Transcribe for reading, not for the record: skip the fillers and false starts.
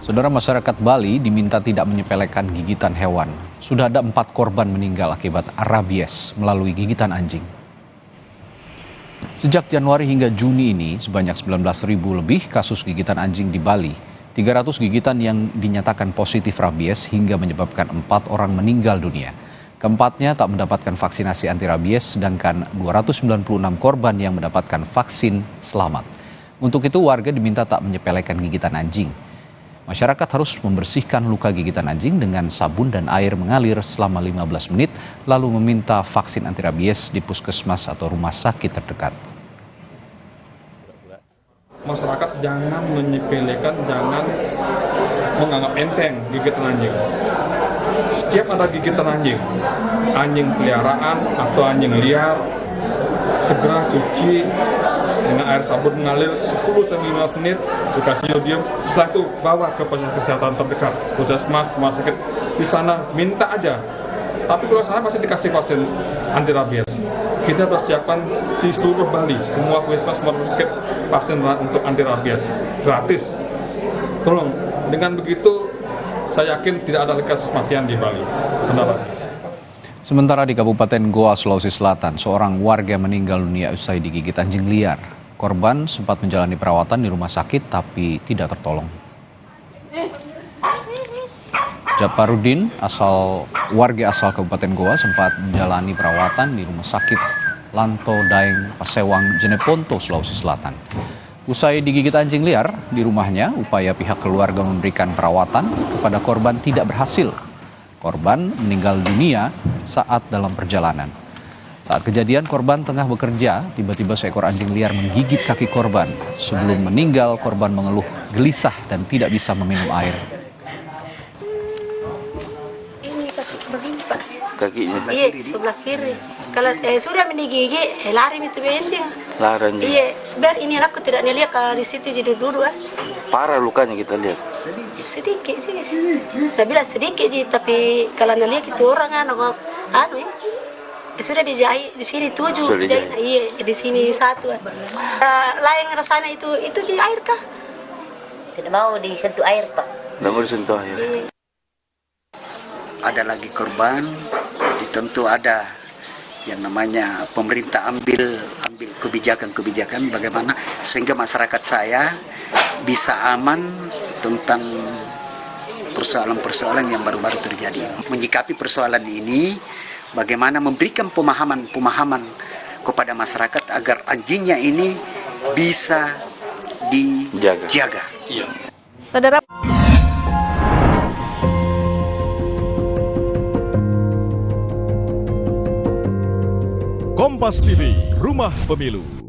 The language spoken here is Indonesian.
Saudara, masyarakat Bali diminta tidak menyepelekan gigitan hewan. Sudah ada 4 korban meninggal akibat rabies melalui gigitan anjing. Sejak Januari hingga Juni ini, sebanyak 19.000 lebih kasus gigitan anjing di Bali. 300 gigitan yang dinyatakan positif rabies hingga menyebabkan 4 orang meninggal dunia. Keempatnya tak mendapatkan vaksinasi anti rabies, sedangkan 296 korban yang mendapatkan vaksin selamat. Untuk itu, warga diminta tak menyepelekan gigitan anjing. Masyarakat harus membersihkan luka gigitan anjing dengan sabun dan air mengalir selama 15 menit, lalu meminta vaksin anti rabies di puskesmas atau rumah sakit terdekat. Masyarakat jangan menyepelekan, jangan menganggap enteng gigitan anjing. Setiap ada gigitan anjing peliharaan atau anjing liar, segera cuci dengan air sabun mengalir 10-15 menit, dikasih iodium. Setelah itu bawa ke fasilitas kesehatan terdekat, puskesmas, rumah sakit. Di sana minta aja. Tapi kalau sana pasti dikasih vaksin anti rabies. Kita persiapkan di seluruh Bali, semua puskesmas, semua rumah sakit, vaksin untuk anti rabies gratis. Tolong, dengan begitu saya yakin tidak ada kasus kematian di Bali karena rabies. Sementara di Kabupaten Goa, Sulawesi Selatan, seorang warga meninggal dunia usai digigit anjing liar. Korban sempat menjalani perawatan di rumah sakit tapi tidak tertolong. Japarudin, warga asal Kabupaten Goa, sempat menjalani perawatan di rumah sakit Lanto Daeng Pasewang, Jeneponto, Sulawesi Selatan. Usai digigit anjing liar di rumahnya, upaya pihak keluarga memberikan perawatan kepada korban tidak berhasil. Korban meninggal dunia saat dalam perjalanan. Saat kejadian, korban tengah bekerja, tiba-tiba seekor anjing liar menggigit kaki korban. Sebelum meninggal, korban mengeluh gelisah dan tidak bisa meminum air. Ini begini, Pak. Kakinya? Iya, sebelah kiri. Kalau sudah mendigigit, lari itu anjing. Lari. Iya, biar ini anakku tidak lihat kalau di situ jadi duduk. Parah lukanya kita lihat. Sedikit sih. Nah, bilang sedikit sih, tapi kalau lihat itu orang anu ya. Sudah dijahit di sini 7, iya di sini 1. Lain rasanya itu di air kah? Tidak mau disentuh air, Pak. Tidak mau disentuh air. Iya. Ada lagi korban, tentu ada yang namanya pemerintah ambil kebijakan bagaimana sehingga masyarakat saya bisa aman tentang persoalan-persoalan yang baru-baru terjadi. Menyikapi persoalan ini, bagaimana memberikan pemahaman kepada masyarakat agar anjingnya ini bisa dijaga. Saudara Kompas TV, Rumah Pemilu.